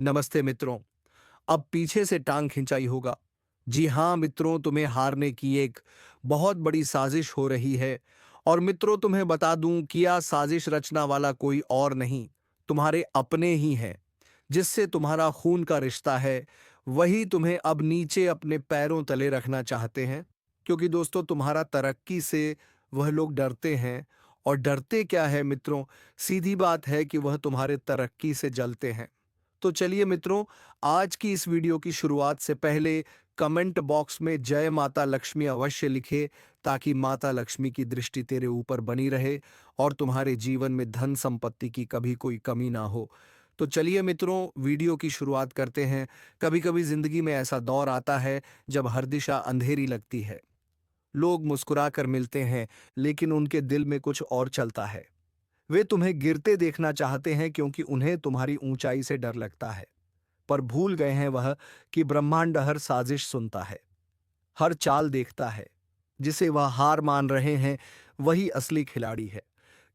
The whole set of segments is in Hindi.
नमस्ते मित्रों। अब पीछे से टांग खिंचाई होगा। जी हाँ मित्रों, तुम्हें हारने की एक बहुत बड़ी साजिश हो रही है। और मित्रों, तुम्हें बता दूं कि यह साजिश रचना वाला कोई और नहीं, तुम्हारे अपने ही हैं, जिससे तुम्हारा खून का रिश्ता है। वही तुम्हें अब नीचे अपने पैरों तले रखना चाहते हैं। क्योंकि दोस्तों, तुम्हारा तरक्की से वह लोग डरते हैं। और डरते क्या है मित्रों, सीधी बात है कि वह तुम्हारे तरक्की से जलते हैं। तो चलिए मित्रों, आज की इस वीडियो की शुरुआत से पहले कमेंट बॉक्स में जय माता लक्ष्मी अवश्य लिखे, ताकि माता लक्ष्मी की दृष्टि तेरे ऊपर बनी रहे और तुम्हारे जीवन में धन संपत्ति की कभी कोई कमी ना हो। तो चलिए मित्रों, वीडियो की शुरुआत करते हैं। कभी कभी जिंदगी में ऐसा दौर आता है जब हर दिशा अंधेरी लगती है। लोग मुस्कुरा कर मिलते हैं, लेकिन उनके दिल में कुछ और चलता है। वे तुम्हें गिरते देखना चाहते हैं, क्योंकि उन्हें तुम्हारी ऊंचाई से डर लगता है। पर भूल गए हैं वह कि ब्रह्मांड हर साजिश सुनता है, हर चाल देखता है। जिसे वह हार मान रहे हैं, वही असली खिलाड़ी है।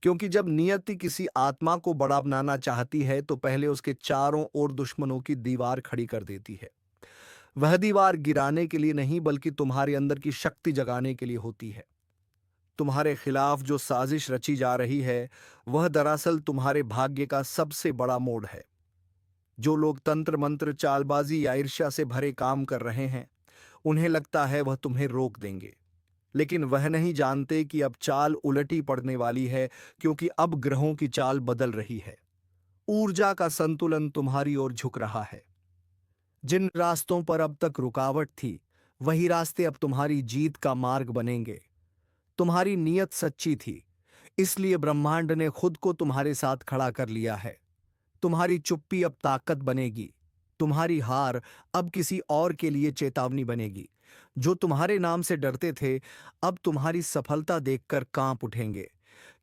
क्योंकि जब नियति किसी आत्मा को बड़ा बनाना चाहती है, तो पहले उसके चारों ओर दुश्मनों की दीवार खड़ी कर देती है। वह दीवार गिराने के लिए नहीं, बल्कि तुम्हारे अंदर की शक्ति जगाने के लिए होती है। तुम्हारे खिलाफ जो साजिश रची जा रही है, वह दरअसल तुम्हारे भाग्य का सबसे बड़ा मोड़ है। जो लोग तंत्र मंत्र, चालबाजी या ईर्ष्या से भरे काम कर रहे हैं, उन्हें लगता है वह तुम्हें रोक देंगे। लेकिन वह नहीं जानते कि अब चाल उलटी पड़ने वाली है, क्योंकि अब ग्रहों की चाल बदल रही है। ऊर्जा का संतुलन तुम्हारी ओर झुक रहा है। जिन रास्तों पर अब तक रुकावट थी, वही रास्ते अब तुम्हारी जीत का मार्ग बनेंगे। तुम्हारी नीयत सच्ची थी, इसलिए ब्रह्मांड ने खुद को तुम्हारे साथ खड़ा कर लिया है। तुम्हारी चुप्पी अब ताकत बनेगी। तुम्हारी हार अब किसी और के लिए चेतावनी बनेगी। जो तुम्हारे नाम से डरते थे, अब तुम्हारी सफलता देखकर कांप उठेंगे।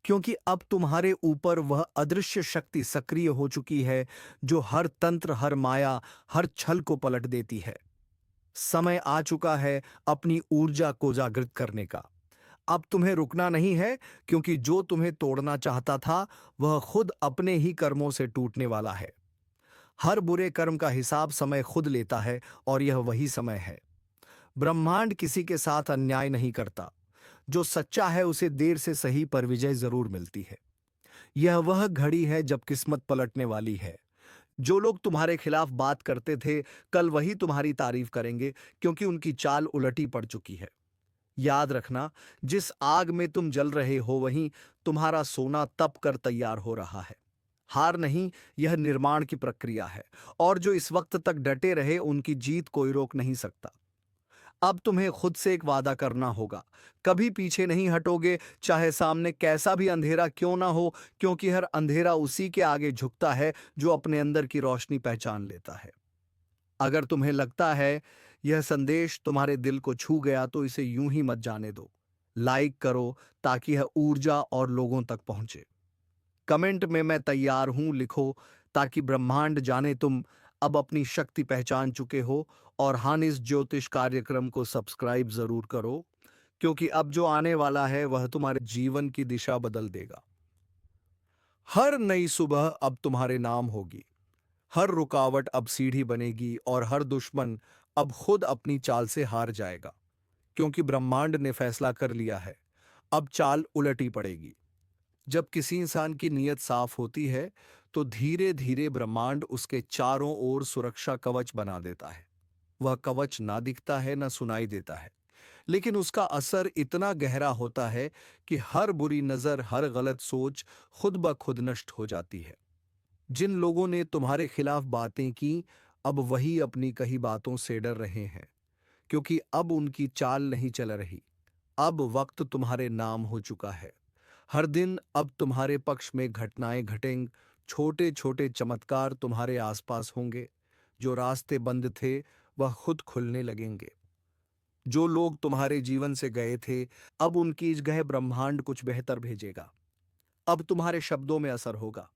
क्योंकि अब तुम्हारे ऊपर वह अदृश्य शक्ति सक्रिय हो चुकी है, जो हर तंत्र, हर माया, हर छल को पलट देती है। समय आ चुका है अपनी ऊर्जा को जागृत करने का। अब तुम्हें रुकना नहीं है, क्योंकि जो तुम्हें तोड़ना चाहता था, वह खुद अपने ही कर्मों से टूटने वाला है। हर बुरे कर्म का हिसाब समय खुद लेता है, और यह वही समय है। ब्रह्मांड किसी के साथ अन्याय नहीं करता। जो सच्चा है उसे देर से सही पर विजय जरूर मिलती है। यह वह घड़ी है जब किस्मत पलटने वाली है। जो लोग तुम्हारे खिलाफ बात करते थे, कल वही तुम्हारी तारीफ करेंगे, क्योंकि उनकी चाल उलटी पड़ चुकी है। याद रखना, जिस आग में तुम जल रहे हो, वहीं तुम्हारा सोना तप कर तैयार हो रहा है। हार नहीं, यह निर्माण की प्रक्रिया है। और जो इस वक्त तक डटे रहे, उनकी जीत कोई रोक नहीं सकता। अब तुम्हें खुद से एक वादा करना होगा। कभी पीछे नहीं हटोगे, चाहे सामने कैसा भी अंधेरा क्यों ना हो, क्योंकि हर अंधेरा उसी के आगे झुकता है जो अपने अंदर की रोशनी पहचान लेता है। अगर तुम्हें लगता है यह संदेश तुम्हारे दिल को छू गया, तो इसे यूं ही मत जाने दो। लाइक करो, ताकि यह ऊर्जा और लोगों तक पहुंचे। कमेंट में मैं तैयार हूं लिखो, ताकि ब्रह्मांड जाने तुम अब अपनी शक्ति पहचान चुके हो। और हानिस ज्योतिष कार्यक्रम को सब्सक्राइब जरूर करो, क्योंकि अब जो आने वाला है वह तुम्हारे जीवन की दिशा बदल देगा। हर नई सुबह अब तुम्हारे नाम होगी। हर रुकावट अब सीढ़ी बनेगी, और हर दुश्मन अब खुद अपनी चाल से हार जाएगा। क्योंकि ब्रह्मांड ने फैसला कर लिया है, अब चाल उलटी पड़ेगी। जब किसी इंसान की नीयत साफ होती है, तो धीरे धीरे ब्रह्मांड उसके चारों ओर सुरक्षा कवच बना देता है। वह कवच ना दिखता है, ना सुनाई देता है, लेकिन उसका असर इतना गहरा होता है कि हर बुरी नजर, हर गलत सोच खुद ब खुद नष्ट हो जाती है। जिन लोगों ने तुम्हारे खिलाफ बातें की, अब वही अपनी कही बातों से डर रहे हैं, क्योंकि अब उनकी चाल नहीं चल रही। अब वक्त तुम्हारे नाम हो चुका है। हर दिन अब तुम्हारे पक्ष में घटनाएं घटेंगी। छोटे छोटे चमत्कार तुम्हारे आसपास होंगे। जो रास्ते बंद थे, वह खुद खुलने लगेंगे। जो लोग तुम्हारे जीवन से गए थे, अब उनकी जगह ब्रह्मांड कुछ बेहतर भेजेगा। अब तुम्हारे शब्दों में असर होगा।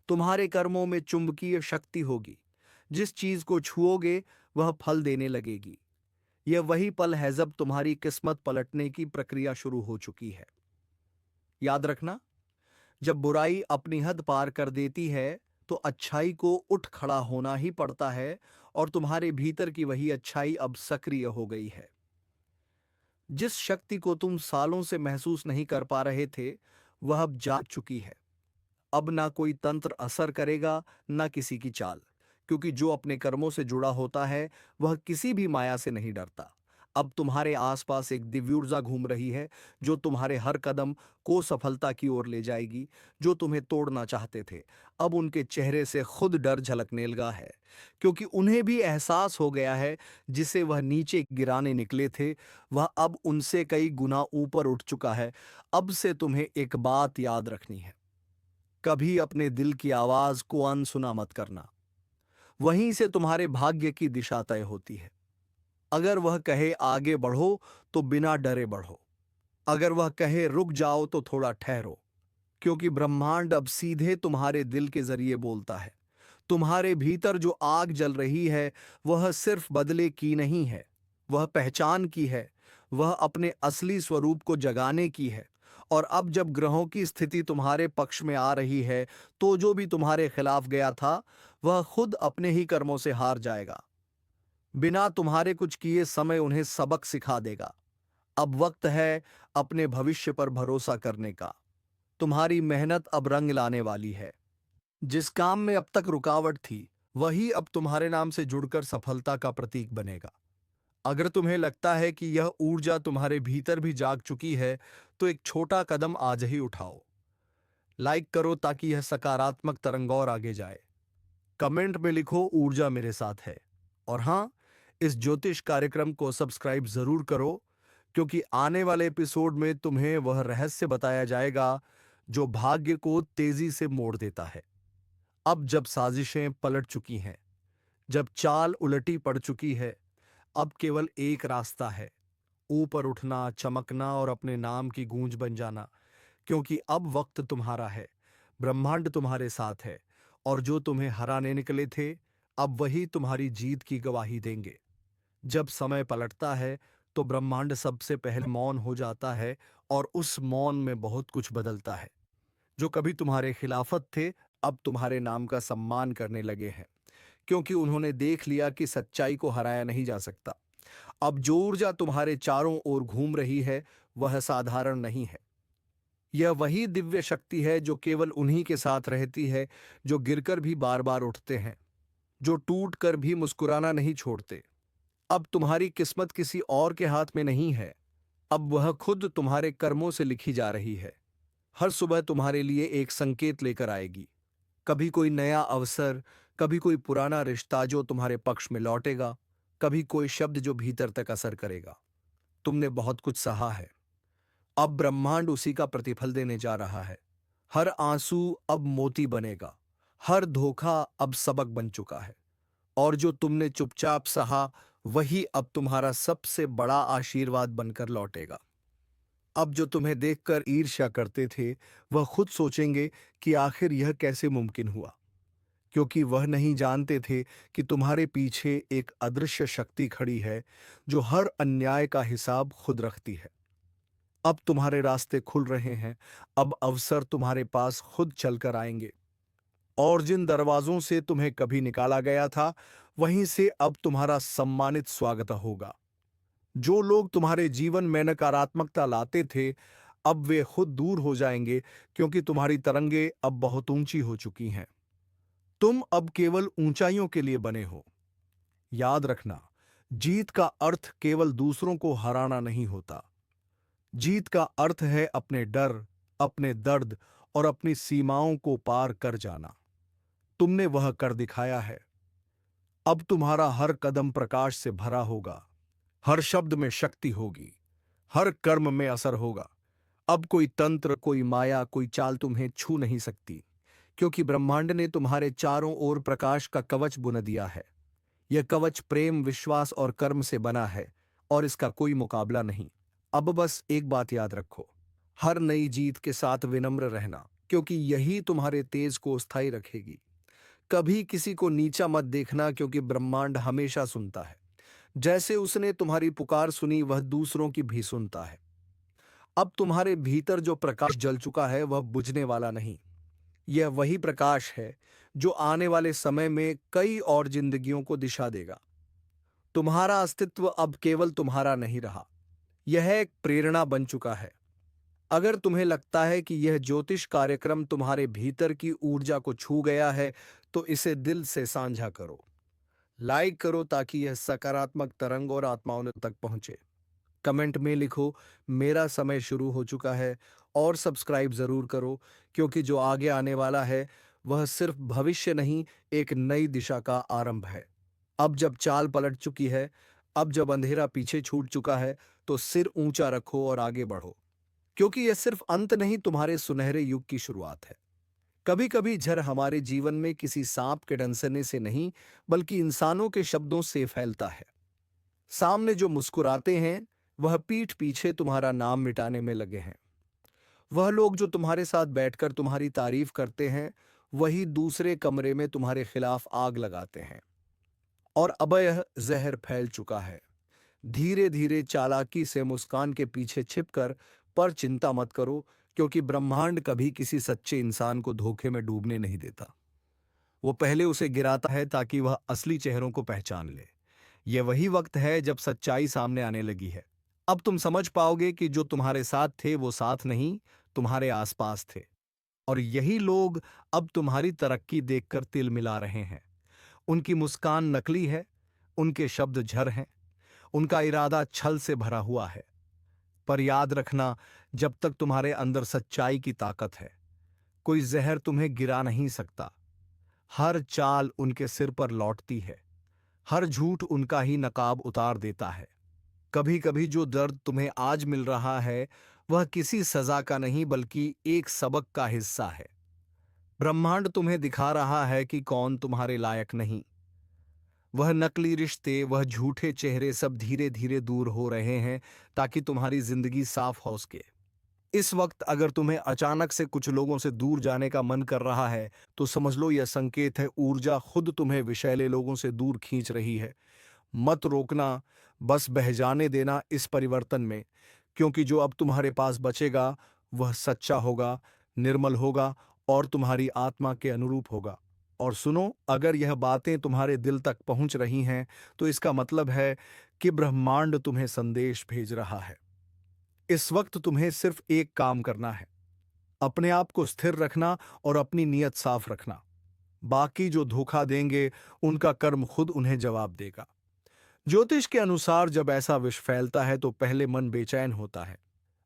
तुम्हारे कर्मों में चुंबकीय शक्ति होगी। जिस चीज को छुओगे, वह फल देने लगेगी। यह वही पल है जब तुम्हारी किस्मत पलटने की प्रक्रिया शुरू हो चुकी है। याद रखना, जब बुराई अपनी हद पार कर देती है, तो अच्छाई को उठ खड़ा होना ही पड़ता है और तुम्हारे भीतर की वही अच्छाई अब सक्रिय हो गई है। जिस शक्ति को तुम सालों से महसूस नहीं कर पा रहे थे, वह अब जाग चुकी है। अब ना कोई तंत्र असर करेगा, ना किसी की चाल, क्योंकि जो अपने कर्मों से जुड़ा होता है वह किसी भी माया से नहीं डरता। अब तुम्हारे आसपास एक दिव्य ऊर्जा घूम रही है जो तुम्हारे हर कदम को सफलता की ओर ले जाएगी। जो तुम्हें तोड़ना चाहते थे, अब उनके चेहरे से खुद डर झलकने लगा है, क्योंकि उन्हें भी एहसास हो गया है जिसे वह नीचे गिराने निकले थे, वह अब उनसे कई गुना ऊपर उठ चुका है। अब से तुम्हें एक बात याद रखनी है, कभी अपने दिल की आवाज को अनसुना मत करना। वहीं से तुम्हारे भाग्य की दिशा तय होती है। अगर वह कहे आगे बढ़ो तो बिना डरे बढ़ो, अगर वह कहे रुक जाओ तो थोड़ा ठहरो, क्योंकि ब्रह्मांड अब सीधे तुम्हारे दिल के जरिए बोलता है। तुम्हारे भीतर जो आग जल रही है वह सिर्फ बदले की नहीं है, वह पहचान की है, वह अपने असली स्वरूप को जगाने की है। और अब जब ग्रहों की स्थिति तुम्हारे पक्ष में आ रही है, तो जो भी तुम्हारे खिलाफ गया था वह खुद अपने ही कर्मों से हार जाएगा। बिना तुम्हारे कुछ किए समय उन्हें सबक सिखा देगा। अब वक्त है अपने भविष्य पर भरोसा करने का। तुम्हारी मेहनत अब रंग लाने वाली है। जिस काम में अब तक रुकावट थी, वही अब तुम्हारे नाम से जुड़कर सफलता का प्रतीक बनेगा। अगर तुम्हें लगता है कि यह ऊर्जा तुम्हारे भीतर भी जाग चुकी है, तो एक छोटा कदम आज ही उठाओ। लाइक करो ताकि यह सकारात्मक तरंग और आगे जाए। कमेंट में लिखो ऊर्जा मेरे साथ है। और हाँ, इस ज्योतिष कार्यक्रम को सब्सक्राइब जरूर करो, क्योंकि आने वाले एपिसोड में तुम्हें वह रहस्य बताया जाएगा जो भाग्य को तेजी से मोड़ देता है। अब जब साजिशें पलट चुकी हैं, जब चाल उलटी पड़ चुकी है, अब केवल एक रास्ता है, ऊपर उठना, चमकना और अपने नाम की गूंज बन जाना। क्योंकि अब वक्त तुम्हारा है, ब्रह्मांड तुम्हारे साथ है, और जो तुम्हें हराने निकले थे अब वही तुम्हारी जीत की गवाही देंगे। जब समय पलटता है तो ब्रह्मांड सबसे पहले मौन हो जाता है, और उस मौन में बहुत कुछ बदलता है। जो कभी तुम्हारे खिलाफत थे, अब तुम्हारे नाम का सम्मान करने लगे हैं, क्योंकि उन्होंने देख लिया कि सच्चाई को हराया नहीं जा सकता। अब जो ऊर्जा तुम्हारे चारों ओर घूम रही है वह साधारण नहीं है। यह वही दिव्य शक्ति है जो केवल उन्हीं के साथ रहती है जो गिरकर भी बार बार उठते हैं, जो टूट कर भी मुस्कुराना नहीं छोड़ते। अब तुम्हारी किस्मत किसी और के हाथ में नहीं है, अब वह खुद तुम्हारे कर्मों से लिखी जा रही है। हर सुबह तुम्हारे लिए एक संकेत लेकर आएगी, कभी कोई नया अवसर, कभी कोई पुराना रिश्ता जो तुम्हारे पक्ष में लौटेगा, कभी कोई शब्द जो भीतर तक असर करेगा। तुमने बहुत कुछ सहा है, अब ब्रह्मांड उसी का प्रतिफल देने जा रहा है। हर आंसू अब मोती बनेगा, हर धोखा अब सबक बन चुका है, और जो तुमने चुपचाप सहा वही अब तुम्हारा सबसे बड़ा आशीर्वाद बनकर लौटेगा। अब जो तुम्हें देखकर ईर्ष्या करते थे वह खुद सोचेंगे कि आखिर यह कैसे मुमकिन हुआ, क्योंकि वह नहीं जानते थे कि तुम्हारे पीछे एक अदृश्य शक्ति खड़ी है जो हर अन्याय का हिसाब खुद रखती है। अब तुम्हारे रास्ते खुल रहे हैं, अब अवसर तुम्हारे पास खुद चलकर आएंगे, और जिन दरवाजों से तुम्हें कभी निकाला गया था वहीं से अब तुम्हारा सम्मानित स्वागत होगा। जो लोग तुम्हारे जीवन में नकारात्मकता लाते थे अब वे खुद दूर हो जाएंगे, क्योंकि तुम्हारी तरंगे अब बहुत ऊंची हो चुकी हैं। तुम अब केवल ऊंचाइयों के लिए बने हो। याद रखना, जीत का अर्थ केवल दूसरों को हराना नहीं होता। जीत का अर्थ है अपने डर, अपने दर्द और अपनी सीमाओं को पार कर जाना। तुमने वह कर दिखाया है। अब तुम्हारा हर कदम प्रकाश से भरा होगा, हर शब्द में शक्ति होगी, हर कर्म में असर होगा। अब कोई तंत्र, कोई माया, कोई चाल तुम्हें छू नहीं सकती, क्योंकि ब्रह्मांड ने तुम्हारे चारों ओर प्रकाश का कवच बुन दिया है। यह कवच प्रेम, विश्वास और कर्म से बना है, और इसका कोई मुकाबला नहीं। अब बस एक बात याद रखो, हर नई जीत के साथ विनम्र रहना, क्योंकि यही तुम्हारे तेज को स्थायी रखेगी। कभी किसी को नीचा मत देखना, क्योंकि ब्रह्मांड हमेशा सुनता है। जैसे उसने तुम्हारी पुकार सुनी वह दूसरों की भी सुनता है। अब तुम्हारे भीतर जो प्रकाश जल चुका है वह बुझने वाला नहीं। यह वही प्रकाश है जो आने वाले समय में कई और जिंदगियों को दिशा देगा। तुम्हारा अस्तित्व अब केवल तुम्हारा नहीं रहा, यह एक प्रेरणा बन चुका है। अगर तुम्हें लगता है कि यह ज्योतिष कार्यक्रम तुम्हारे भीतर की ऊर्जा को छू गया है, तो इसे दिल से साझा करो, लाइक करो ताकि यह सकारात्मक तरंग और आत्माओं तक पहुंचे। कमेंट में लिखो, मेरा समय शुरू हो चुका है, और सब्सक्राइब जरूर करो, क्योंकि जो आगे आने वाला है वह सिर्फ भविष्य नहीं, एक नई दिशा का आरंभ है। अब जब चाल पलट चुकी है, अब जब अंधेरा पीछे छूट चुका है, तो सिर ऊंचा रखो और आगे बढ़ो, क्योंकि यह सिर्फ अंत नहीं, तुम्हारे सुनहरे युग की शुरुआत है। कभी कभी झर हमारे जीवन में किसी सांप के डंसने से नहीं, बल्कि इंसानों के शब्दों से फैलता है। सामने जो मुस्कुराते हैं, वह पीठ पीछे तुम्हारा नाम मिटाने में लगे हैं। वह लोग जो तुम्हारे साथ बैठकर तुम्हारी तारीफ करते हैं, वही दूसरे कमरे में तुम्हारे खिलाफ आग लगाते हैं। और अब यह जहर फैल चुका है। धीरे धीरे चालाकी से मुस्कान के पीछे छिपकर, पर चिंता मत करो, क्योंकि ब्रह्मांड कभी किसी सच्चे इंसान को धोखे में डूबने नहीं देता। वो पहले उसे गिराता है ताकि वह असली चेहरों को पहचान ले। यह वही वक्त है जब सच्चाई सामने आने लगी है। अब तुम समझ पाओगे कि जो तुम्हारे साथ थे वो साथ नहीं, तुम्हारे आसपास थे। और यही लोग अब तुम्हारी तरक्की देखकर तिल मिला रहे हैं। उनकी मुस्कान नकली है, उनके शब्द झर हैं, उनका इरादा छल से भरा हुआ है। पर याद रखना, जब तक तुम्हारे अंदर सच्चाई की ताकत है, कोई जहर तुम्हें गिरा नहीं सकता। हर चाल उनके सिर पर लौटती है, हर झूठ उनका ही नकाब उतार देता है। कभी कभी जो दर्द तुम्हें आज मिल रहा है, वह किसी सजा का नहीं, बल्कि एक सबक का हिस्सा है। ब्रह्मांड तुम्हें दिखा रहा है कि कौन तुम्हारे लायक नहीं। वह नकली रिश्ते, वह झूठे चेहरे सब धीरे धीरे दूर हो रहे हैं, ताकि तुम्हारी जिंदगी साफ हो सके। इस वक्त अगर तुम्हें अचानक से कुछ लोगों से दूर जाने का मन कर रहा है, तो समझ लो यह संकेत है, ऊर्जा खुद तुम्हें विषैले लोगों से दूर खींच रही है। मत रोकना, बस बह जाने देना इस परिवर्तन में, क्योंकि जो अब तुम्हारे पास बचेगा वह सच्चा होगा, निर्मल होगा और तुम्हारी आत्मा के अनुरूप होगा। और सुनो, अगर यह बातें तुम्हारे दिल तक पहुंच रही हैं, तो इसका मतलब है कि ब्रह्मांड तुम्हें संदेश भेज रहा है। इस वक्त तुम्हें सिर्फ एक काम करना है, अपने आप को स्थिर रखना और अपनी नीयत साफ रखना। बाकी जो धोखा देंगे, उनका कर्म खुद उन्हें जवाब देगा। ज्योतिष के अनुसार जब ऐसा विष फैलता है, तो पहले मन बेचैन होता है,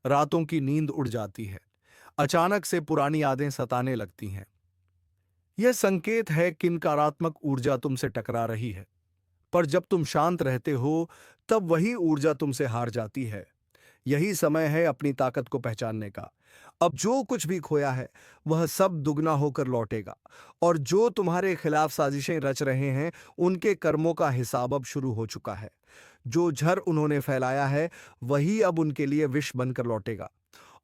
रातों की नींद उड़ जाती है, अचानक से पुरानी यादें सताने लगती हैं। यह संकेत है कि नकारात्मक ऊर्जा तुमसे टकरा रही है। पर जब तुम शांत रहते हो, तब वही ऊर्जा तुमसे हार जाती है। यही समय है अपनी ताकत को पहचानने का। अब जो कुछ भी खोया है, वह सब दुगना होकर लौटेगा। और जो तुम्हारे खिलाफ साजिशें रच रहे हैं, उनके कर्मों का हिसाब अब शुरू हो चुका है। जो झर उन्होंने फैलाया है, वही अब उनके लिए विष बनकर लौटेगा।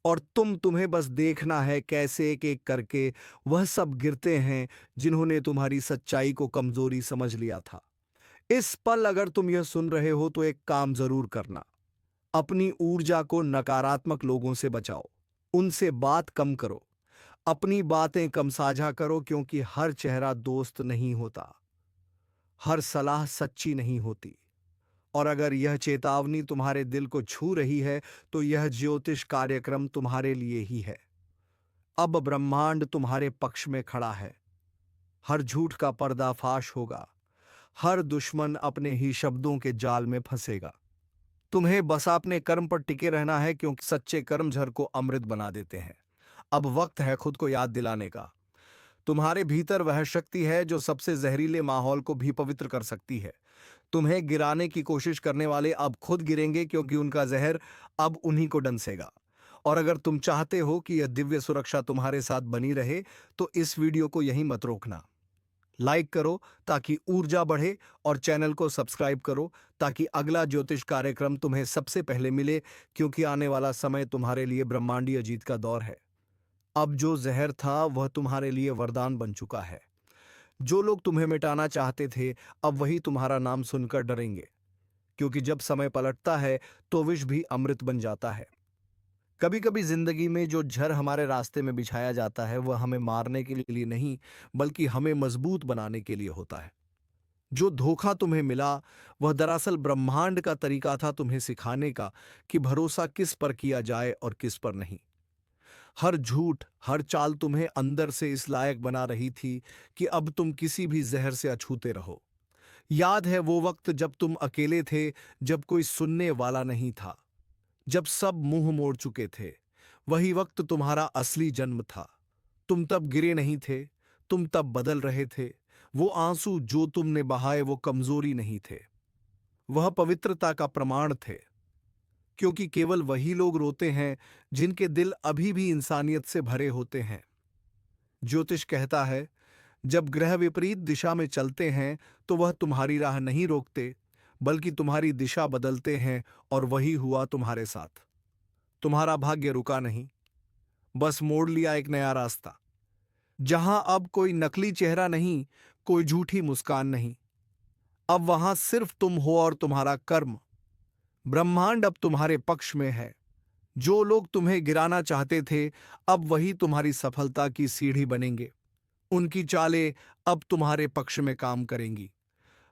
और तुम्हें बस देखना है कैसे एक एक करके वह सब गिरते हैं, जिन्होंने तुम्हारी सच्चाई को कमजोरी समझ लिया था। इस पल अगर तुम यह सुन रहे हो, तो एक काम जरूर करना, अपनी ऊर्जा को नकारात्मक लोगों से बचाओ, उनसे बात कम करो, अपनी बातें कम साझा करो, क्योंकि हर चेहरा दोस्त नहीं होता, हर सलाह सच्ची नहीं होती। और अगर यह चेतावनी तुम्हारे दिल को छू रही है, तो यह ज्योतिष कार्यक्रम तुम्हारे लिए ही है। अब ब्रह्मांड तुम्हारे पक्ष में खड़ा है। हर झूठ का पर्दाफाश होगा, हर दुश्मन अपने ही शब्दों के जाल में फंसेगा। तुम्हें बस अपने कर्म पर टिके रहना है, क्योंकि सच्चे कर्म झर को अमृत बना देते हैं। अब वक्त है खुद को याद दिलाने का। तुम्हारे भीतर वह शक्ति है जो सबसे जहरीले माहौल को भी पवित्र कर सकती है। तुम्हें गिराने की कोशिश करने वाले अब खुद गिरेंगे, क्योंकि उनका जहर अब उन्हीं को डंसेगा। और अगर तुम चाहते हो कि यह दिव्य सुरक्षा तुम्हारे साथ बनी रहे, तो इस वीडियो को यहीं मत रोकना। लाइक करो ताकि ऊर्जा बढ़े, और चैनल को सब्सक्राइब करो ताकि अगला ज्योतिष कार्यक्रम तुम्हें सबसे पहले मिले, क्योंकि आने वाला समय तुम्हारे लिए ब्रह्मांडीय जीत का दौर है। अब जो जहर था, वह तुम्हारे लिए वरदान बन चुका है। जो लोग तुम्हें मिटाना चाहते थे, अब वही तुम्हारा नाम सुनकर डरेंगे, क्योंकि जब समय पलटता है, तो विष भी अमृत बन जाता है। कभी कभी जिंदगी में जो झर हमारे रास्ते में बिछाया जाता है वह हमें मारने के लिए नहीं, बल्कि हमें मजबूत बनाने के लिए होता है। जो धोखा तुम्हें मिला वह दरअसल ब्रह्मांड का तरीका था तुम्हें सिखाने का कि भरोसा किस पर किया जाए और किस पर नहीं। हर झूठ, हर चाल तुम्हें अंदर से इस लायक बना रही थी कि अब तुम किसी भी जहर से अछूते रहो। याद है वो वक्त जब तुम अकेले थे, जब कोई सुनने वाला नहीं था, जब सब मुंह मोड़ चुके थे। वही वक्त तुम्हारा असली जन्म था। तुम तब गिरे नहीं थे, तुम तब बदल रहे थे। वो आंसू जो तुमने बहाए वो कमजोरी नहीं थे, वह पवित्रता का प्रमाण थे। क्योंकि केवल वही लोग रोते हैं जिनके दिल अभी भी इंसानियत से भरे होते हैं। ज्योतिष कहता है, जब ग्रह विपरीत दिशा में चलते हैं तो वह तुम्हारी राह नहीं रोकते, बल्कि तुम्हारी दिशा बदलते हैं। और वही हुआ तुम्हारे साथ। तुम्हारा भाग्य रुका नहीं, बस मोड़ लिया एक नया रास्ता, जहां अब कोई नकली चेहरा नहीं, कोई झूठी मुस्कान नहीं। अब वहां सिर्फ तुम हो और तुम्हारा कर्म। ब्रह्मांड अब तुम्हारे पक्ष में है। जो लोग तुम्हें गिराना चाहते थे, अब वही तुम्हारी सफलता की सीढ़ी बनेंगे। उनकी चालें अब तुम्हारे पक्ष में काम करेंगी।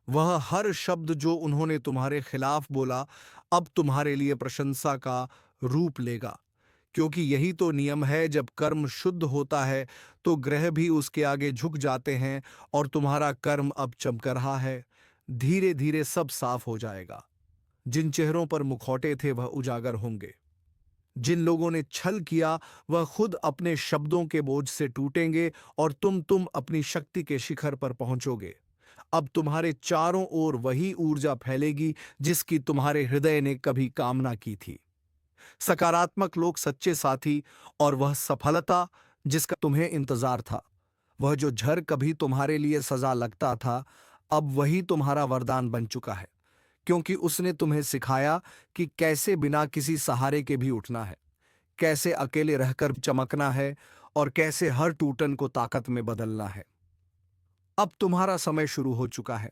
वह हर शब्द जो उन्होंने तुम्हारे खिलाफ बोला, अब तुम्हारे लिए प्रशंसा का रूप लेगा। क्योंकि यही तो नियम है, जब कर्म शुद्ध होता है तो ग्रह भी उसके आगे झुक जाते हैं। और तुम्हारा कर्म अब चमक रहा है। धीरे धीरे सब साफ हो जाएगा। जिन चेहरों पर मुखौटे थे वह उजागर होंगे। जिन लोगों ने छल किया वह खुद अपने शब्दों के बोझ से टूटेंगे। और तुम अपनी शक्ति के शिखर पर पहुंचोगे। अब तुम्हारे चारों ओर वही ऊर्जा फैलेगी जिसकी तुम्हारे हृदय ने कभी कामना की थी। सकारात्मक लोग, सच्चे साथी, और वह सफलता जिसका तुम्हें इंतजार था। वह जो झर कभी तुम्हारे लिए सजा लगता था, अब वही तुम्हारा वरदान बन चुका है। क्योंकि उसने तुम्हें सिखाया कि कैसे बिना किसी सहारे के भी उठना है, कैसे अकेले रहकर चमकना है, और कैसे हर टूटन को ताकत में बदलना है। अब तुम्हारा समय शुरू हो चुका है।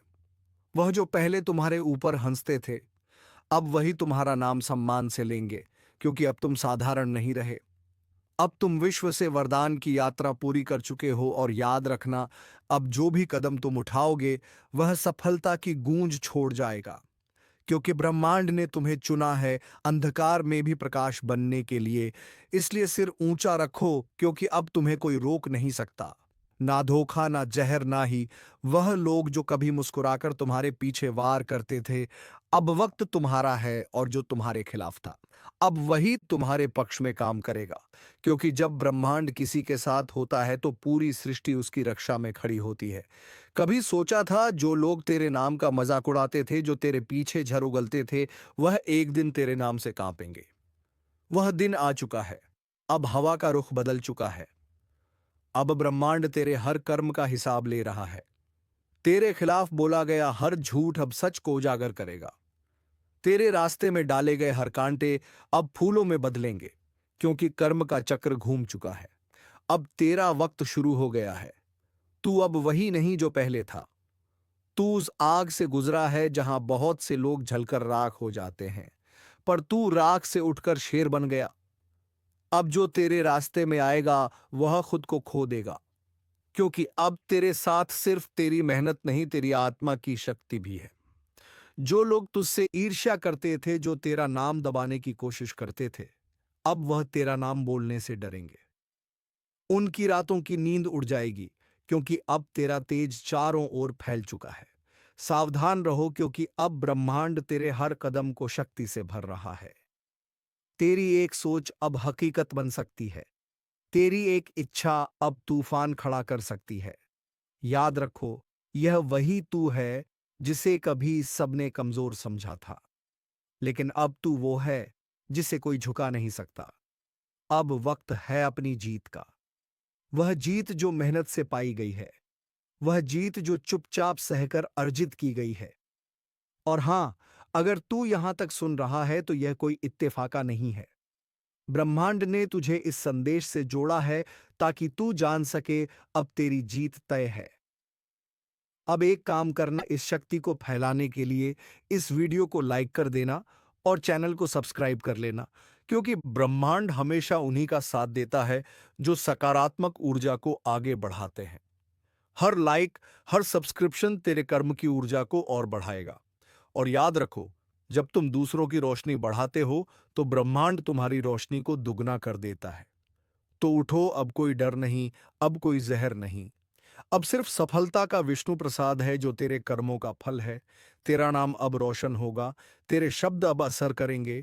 वह जो पहले तुम्हारे ऊपर हंसते थे, अब वही तुम्हारा नाम सम्मान से लेंगे। क्योंकि अब तुम साधारण नहीं रहे, अब तुम विश्व से वरदान की यात्रा पूरी कर चुके हो। और याद रखना, अब जो भी कदम तुम उठाओगे वह सफलता की गूंज छोड़ जाएगा। क्योंकि ब्रह्मांड ने तुम्हें चुना है अंधकार में भी प्रकाश बनने के लिए। इसलिए सिर ऊंचा रखो, क्योंकि अब तुम्हें कोई रोक नहीं सकता। ना धोखा, ना जहर, ना ही वह लोग जो कभी मुस्कुराकर तुम्हारे पीछे वार करते थे। अब वक्त तुम्हारा है, और जो तुम्हारे खिलाफ था अब वही तुम्हारे पक्ष में काम करेगा। क्योंकि जब ब्रह्मांड किसी के साथ होता है तो पूरी सृष्टि उसकी रक्षा में खड़ी होती है। कभी सोचा था जो लोग तेरे नाम का मजाक उड़ाते थे, जो तेरे पीछे झर उगलते थे, वह एक दिन तेरे नाम से कांपेंगे? वह दिन आ चुका है। अब हवा का रुख बदल चुका है। अब ब्रह्मांड तेरे हर कर्म का हिसाब ले रहा है। तेरे खिलाफ बोला गया हर झूठ अब सच को उजागर करेगा। तेरे रास्ते में डाले गए हर कांटे अब फूलों में बदलेंगे। क्योंकि कर्म का चक्र घूम चुका है। अब तेरा वक्त शुरू हो गया है। तू अब वही नहीं जो पहले था। तू उस आग से गुजरा है जहां बहुत से लोग जलकर राख हो जाते हैं, पर तू राख से उठकर शेर बन गया। अब जो तेरे रास्ते में आएगा वह खुद को खो देगा। क्योंकि अब तेरे साथ सिर्फ तेरी मेहनत नहीं, तेरी आत्मा की शक्ति भी है। जो लोग तुझसे ईर्ष्या करते थे, जो तेरा नाम दबाने की कोशिश करते थे, अब वह तेरा नाम बोलने से डरेंगे। उनकी रातों की नींद उड़ जाएगी। क्योंकि अब तेरा तेज चारों ओर फैल चुका है। सावधान रहो, क्योंकि अब ब्रह्मांड तेरे हर कदम को शक्ति से भर रहा है। तेरी एक सोच अब हकीकत बन सकती है। तेरी एक इच्छा अब तूफान खड़ा कर सकती है। याद रखो, यह वही तू है जिसे कभी सबने कमजोर समझा था। लेकिन अब तू वो है जिसे कोई झुका नहीं सकता। अब वक्त है अपनी जीत का। वह जीत जो मेहनत से पाई गई है। वह जीत जो चुपचाप सहकर अर्जित की गई है। और हां, अगर तू यहां तक सुन रहा है तो यह कोई इत्तेफाका नहीं है। ब्रह्मांड ने तुझे इस संदेश से जोड़ा है ताकि तू जान सके अब तेरी जीत तय है। अब एक काम करना, इस शक्ति को फैलाने के लिए इस वीडियो को लाइक कर देना और चैनल को सब्सक्राइब कर लेना। क्योंकि ब्रह्मांड हमेशा उन्हीं का साथ देता है जो सकारात्मक ऊर्जा को आगे बढ़ाते हैं। हर लाइक, हर सब्सक्रिप्शन तेरे कर्म की ऊर्जा को और बढ़ाएगा। और याद रखो, जब तुम दूसरों की रोशनी बढ़ाते हो तो ब्रह्मांड तुम्हारी रोशनी को दुगना कर देता है। तो उठो, अब कोई डर नहीं, अब कोई जहर नहीं। अब सिर्फ सफलता का विष्णु प्रसाद है जो तेरे कर्मों का फल है। तेरा नाम अब रोशन होगा, तेरे शब्द अब असर करेंगे,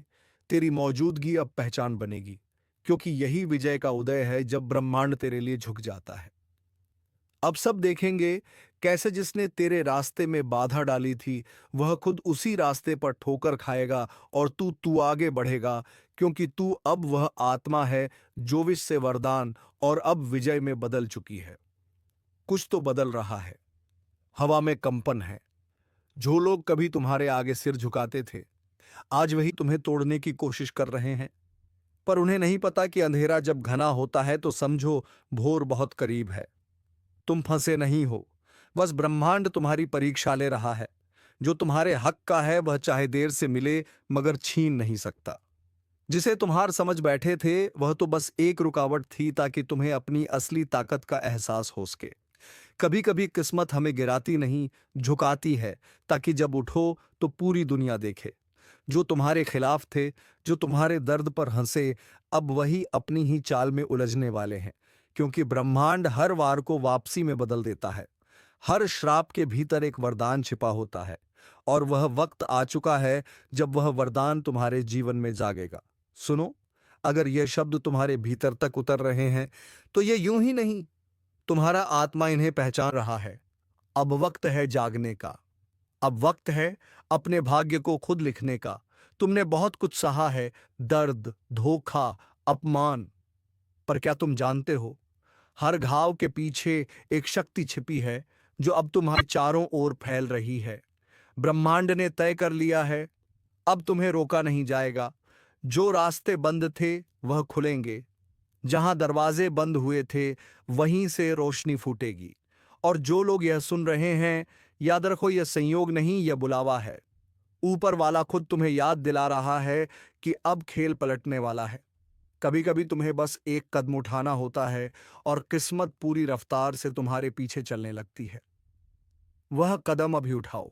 तेरी मौजूदगी अब पहचान बनेगी, क्योंकि यही विजय का उदय है जब ब्रह्मांड तेरे लिए झुक जाता है। अब सब देखेंगे कैसे जिसने तेरे रास्ते में बाधा डाली थी वह खुद उसी रास्ते पर ठोकर खाएगा और तू आगे बढ़ेगा, क्योंकि तू अब वह आत्मा है जो विष से वरदान और अब विजय में बदल चुकी है। कुछ तो बदल रहा है। हवा में कंपन है। जो लोग कभी तुम्हारे आगे सिर झुकाते थे आज वही तुम्हें तोड़ने की कोशिश कर रहे हैं। पर उन्हें नहीं पता कि अंधेरा जब घना होता है तो समझो भोर बहुत करीब है। तुम फंसे नहीं हो, बस ब्रह्मांड तुम्हारी परीक्षा ले रहा है। जो तुम्हारे हक का है वह चाहे देर से मिले मगर छीन नहीं सकता। जिसे तुम्हार समझ बैठे थे वह तो बस एक रुकावट थी ताकि तुम्हें अपनी असली ताकत का एहसास हो सके। कभी कभी किस्मत हमें गिराती नहीं, झुकाती है, ताकि जब उठो तो पूरी दुनिया देखे। जो तुम्हारे खिलाफ थे, जो तुम्हारे दर्द पर हंसे, अब वही अपनी ही चाल में उलझने वाले हैं, क्योंकि ब्रह्मांड हर वार को वापसी में बदल देता है। हर श्राप के भीतर एक वरदान छिपा होता है, और वह वक्त आ चुका है जब वह वरदान तुम्हारे जीवन में जागेगा। सुनो, अगर यह शब्द तुम्हारे भीतर तक उतर रहे हैं तो ये यूं ही नहीं, तुम्हारा आत्मा इन्हें पहचान रहा है। अब वक्त है जागने का। अब वक्त है अपने भाग्य को खुद लिखने का। तुमने बहुत कुछ सहा है, दर्द, धोखा, अपमान। पर क्या तुम जानते हो, हर घाव के पीछे एक शक्ति छिपी है जो अब तुम्हारे चारों ओर फैल रही है। ब्रह्मांड ने तय कर लिया है, अब तुम्हें रोका नहीं जाएगा। जो रास्ते बंद थे वह खुलेंगे, जहां दरवाजे बंद हुए थे वहीं से रोशनी फूटेगी। और जो लोग यह सुन रहे हैं, याद रखो, यह संयोग नहीं, यह बुलावा है। ऊपर वाला खुद तुम्हें याद दिला रहा है कि अब खेल पलटने वाला है। कभी कभी तुम्हें बस एक कदम उठाना होता है और किस्मत पूरी रफ्तार से तुम्हारे पीछे चलने लगती है। वह कदम अभी उठाओ।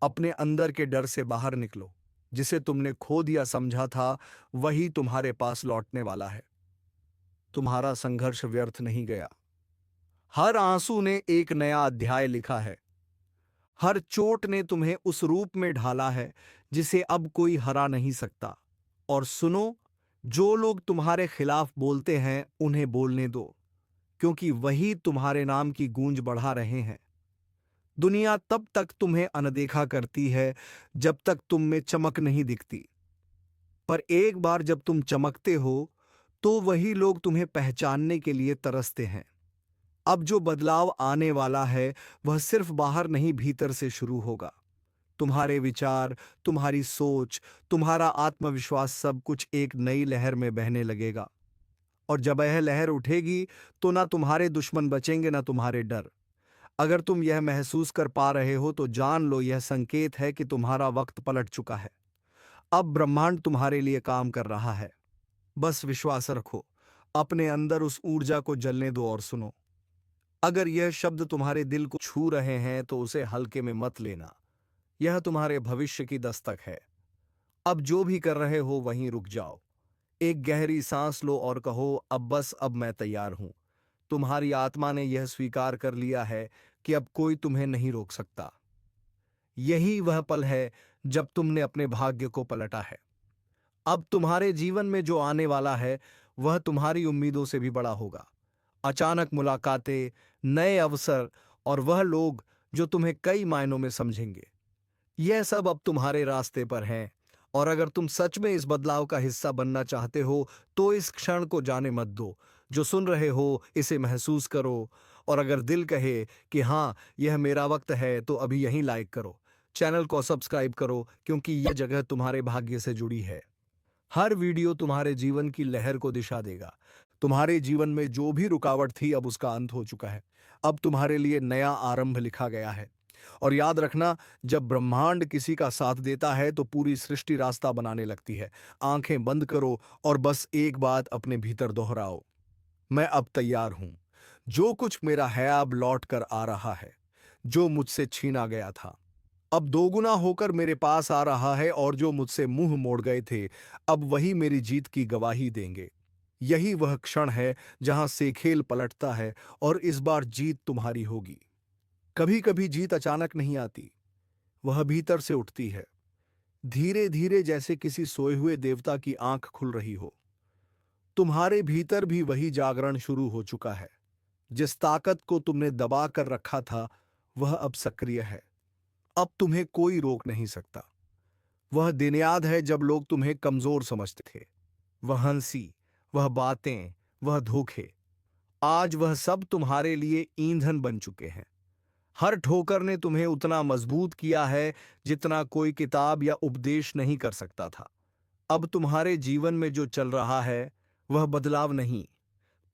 अपने अंदर के डर से बाहर निकलो। जिसे तुमने खो दिया समझा था वही तुम्हारे पास लौटने वाला है। तुम्हारा संघर्ष व्यर्थ नहीं गया। हर आंसू ने एक नया अध्याय लिखा है। हर चोट ने तुम्हें उस रूप में ढाला है जिसे अब कोई हरा नहीं सकता। और सुनो, जो लोग तुम्हारे खिलाफ बोलते हैं उन्हें बोलने दो, क्योंकि वही तुम्हारे नाम की गूंज बढ़ा रहे हैं। दुनिया तब तक तुम्हें अनदेखा करती है जब तक तुम में चमक नहीं दिखती, पर एक बार जब तुम चमकते हो तो वही लोग तुम्हें पहचानने के लिए तरसते हैं। अब जो बदलाव आने वाला है वह सिर्फ बाहर नहीं, भीतर से शुरू होगा। तुम्हारे विचार, तुम्हारी सोच, तुम्हारा आत्मविश्वास, सब कुछ एक नई लहर में बहने लगेगा। और जब यह लहर उठेगी तो ना तुम्हारे दुश्मन बचेंगे ना तुम्हारे डर। अगर तुम यह महसूस कर पा रहे हो तो जान लो, यह संकेत है कि तुम्हारा वक्त पलट चुका है। अब ब्रह्मांड तुम्हारे लिए काम कर रहा है। बस विश्वास रखो, अपने अंदर उस ऊर्जा को जलने दो। और सुनो, अगर यह शब्द तुम्हारे दिल को छू रहे हैं तो उसे हल्के में मत लेना। यह तुम्हारे भविष्य की दस्तक है। अब जो भी कर रहे हो वहीं रुक जाओ। एक गहरी सांस लो और कहो, अब बस, अब मैं तैयार हूं। तुम्हारी आत्मा ने यह स्वीकार कर लिया है कि अब कोई तुम्हें नहीं रोक सकता। यही वह पल है जब तुमने अपने भाग्य को पलटा है। अब तुम्हारे जीवन में जो आने वाला है वह तुम्हारी उम्मीदों से भी बड़ा होगा। अचानक मुलाकातें, नए अवसर और वह लोग जो तुम्हें कई मायनों में समझेंगे, यह सब अब तुम्हारे रास्ते पर हैं। और अगर तुम सच में इस बदलाव का हिस्सा बनना चाहते हो तो इस क्षण को जाने मत दो। जो सुन रहे हो इसे महसूस करो, और अगर दिल कहे कि हाँ, यह मेरा वक्त है, तो अभी यहीं लाइक करो, चैनल को सब्सक्राइब करो, क्योंकि यह जगह तुम्हारे भाग्य से जुड़ी है। हर वीडियो तुम्हारे जीवन की लहर को दिशा देगा। तुम्हारे जीवन में जो भी रुकावट थी अब उसका अंत हो चुका है। अब तुम्हारे लिए नया आरंभ लिखा गया है। और याद रखना, जब ब्रह्मांड किसी का साथ देता है तो पूरी सृष्टि रास्ता बनाने लगती है। आंखें बंद करो और बस एक बात अपने भीतर दोहराओ, मैं अब तैयार हूं। जो कुछ मेरा है अब लौट कर आ रहा है। जो मुझसे छीना गया था अब दोगुना होकर मेरे पास आ रहा है, और जो मुझसे मुंह मोड़ गए थे अब वही मेरी जीत की गवाही देंगे। यही वह क्षण है जहां से खेल पलटता है, और इस बार जीत तुम्हारी होगी। कभी कभी जीत अचानक नहीं आती, वह भीतर से उठती है, धीरे धीरे, जैसे किसी सोए हुए देवता की आंख खुल रही हो। तुम्हारे भीतर भी वही जागरण शुरू हो चुका है। जिस ताकत को तुमने दबा कर रखा था वह अब सक्रिय है। अब तुम्हें कोई रोक नहीं सकता। वह दिन याद है जब लोग तुम्हें कमजोर समझते थे। वह हंसी, वह बातें, वह धोखे, आज वह सब तुम्हारे लिए ईंधन बन चुके हैं। हर ठोकर ने तुम्हें उतना मजबूत किया है जितना कोई किताब या उपदेश नहीं कर सकता था। अब तुम्हारे जीवन में जो चल रहा है वह बदलाव नहीं,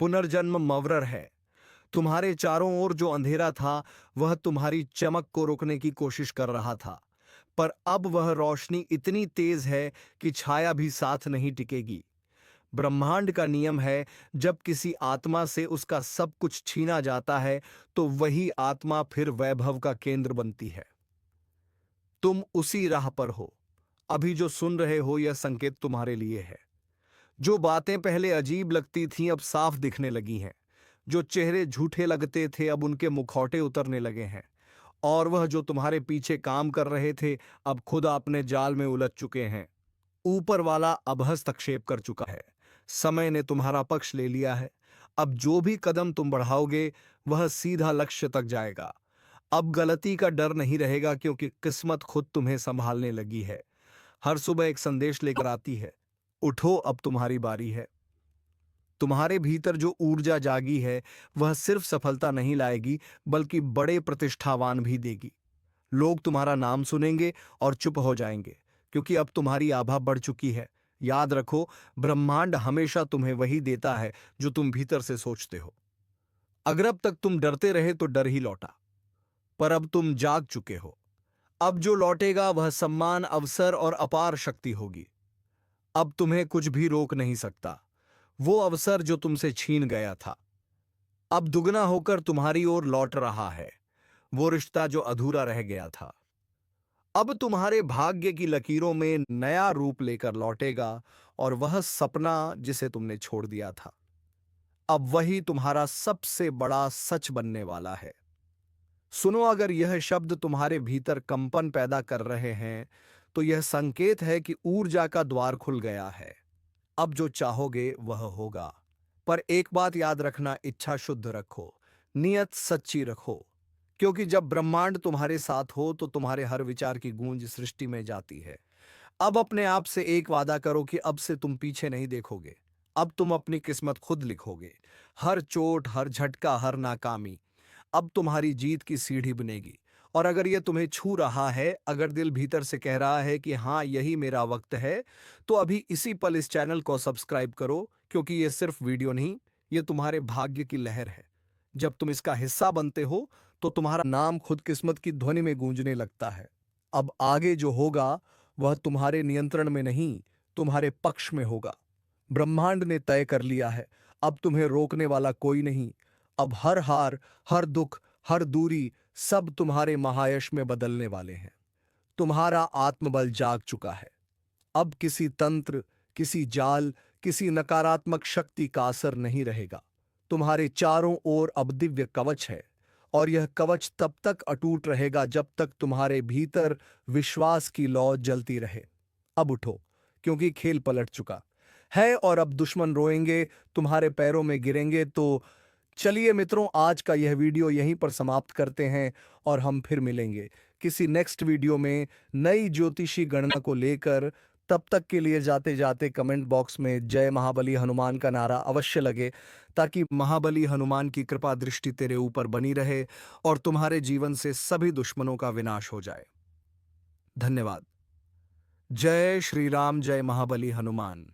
पुनर्जन्म मवरर है। तुम्हारे चारों ओर जो अंधेरा था वह तुम्हारी चमक को रोकने की कोशिश कर रहा था, पर अब वह रोशनी इतनी तेज है कि छाया भी साथ नहीं टिकेगी। ब्रह्मांड का नियम है, जब किसी आत्मा से उसका सब कुछ छीना जाता है तो वही आत्मा फिर वैभव का केंद्र बनती है। तुम उसी राह पर हो। अभी जो सुन रहे हो यह संकेत तुम्हारे लिए है। जो बातें पहले अजीब लगती थीं अब साफ दिखने लगी हैं। जो चेहरे झूठे लगते थे अब उनके मुखौटे उतरने लगे हैं। और वह जो तुम्हारे पीछे काम कर रहे थे अब खुद अपने जाल में उलझ चुके हैं। ऊपर वाला अब हस्तक्षेप कर चुका है। समय ने तुम्हारा पक्ष ले लिया है। अब जो भी कदम तुम बढ़ाओगे वह सीधा लक्ष्य तक जाएगा। अब गलती का डर नहीं रहेगा, क्योंकि किस्मत खुद तुम्हें संभालने लगी है। हर सुबह एक संदेश लेकर आती है, उठो अब तुम्हारी बारी है। तुम्हारे भीतर जो ऊर्जा जागी है वह सिर्फ सफलता नहीं लाएगी, बल्कि बड़े प्रतिष्ठावान भी देगी। लोग तुम्हारा नाम सुनेंगे और चुप हो जाएंगे, क्योंकि अब तुम्हारी आभा बढ़ चुकी है। याद रखो, ब्रह्मांड हमेशा तुम्हें वही देता है जो तुम भीतर से सोचते हो। अगर अब तक तुम डरते रहे तो डर ही लौटा, पर अब तुम जाग चुके हो। अब जो लौटेगा वह सम्मान, अवसर और अपार शक्ति होगी। अब तुम्हें कुछ भी रोक नहीं सकता। वो अवसर जो तुमसे छीन गया था अब दुगना होकर तुम्हारी ओर लौट रहा है। वो रिश्ता जो अधूरा रह गया था अब तुम्हारे भाग्य की लकीरों में नया रूप लेकर लौटेगा, और वह सपना जिसे तुमने छोड़ दिया था अब वही तुम्हारा सबसे बड़ा सच बनने वाला है। सुनो, अगर यह शब्द तुम्हारे भीतर कंपन पैदा कर रहे हैं तो यह संकेत है कि ऊर्जा का द्वार खुल गया है। अब जो चाहोगे वह होगा। पर एक बात याद रखना, इच्छा शुद्ध रखो, नियत सच्ची रखो, क्योंकि जब ब्रह्मांड तुम्हारे साथ हो तो तुम्हारे हर विचार की गूंज सृष्टि में जाती है। अब अपने आप से एक वादा करो कि अब से तुम पीछे नहीं देखोगे। अब तुम अपनी किस्मत खुद लिखोगे। हर चोट, हर झटका, हर नाकामी अब तुम्हारी जीत की सीढ़ी बनेगी। और अगर यह तुम्हें छू रहा है, अगर दिल भीतर से कह रहा है कि हाँ यही मेरा वक्त है, तो अभी इसी पल इस चैनल को सब्सक्राइब करो, क्योंकि यह सिर्फ वीडियो नहीं, यह तुम्हारे भाग्य की लहर है। जब तुम इसका हिस्सा बनते हो तो तुम्हारा नाम खुद किस्मत की ध्वनि में गूंजने लगता है। अब आगे जो होगा वह तुम्हारे नियंत्रण में नहीं, तुम्हारे पक्ष में होगा। ब्रह्मांड ने तय कर लिया है, अब तुम्हें रोकने वाला कोई नहीं। अब हर हार, हर दुख, हर दूरी, सब तुम्हारे महायश में बदलने वाले हैं। तुम्हारा आत्मबल जाग चुका है। अब किसी तंत्र, किसी जाल, किसी नकारात्मक शक्ति का असर नहीं रहेगा। तुम्हारे चारों ओर अब दिव्य कवच है, और यह कवच तब तक अटूट रहेगा जब तक तुम्हारे भीतर विश्वास की लौ जलती रहे। अब उठो, क्योंकि खेल पलट चुका है, और अब दुश्मन रोएंगे, तुम्हारे पैरों में गिरेंगे। तो चलिए मित्रों, आज का यह वीडियो यहीं पर समाप्त करते हैं, और हम फिर मिलेंगे किसी नेक्स्ट वीडियो में नई ज्योतिषी गणना को लेकर। तब तक के लिए जाते जाते कमेंट बॉक्स में जय महाबली हनुमान का नारा अवश्य लगे, ताकि महाबली हनुमान की कृपा दृष्टि तेरे ऊपर बनी रहे और तुम्हारे जीवन से सभी दुश्मनों का विनाश हो जाए। धन्यवाद। जय श्री राम, जय महाबली हनुमान।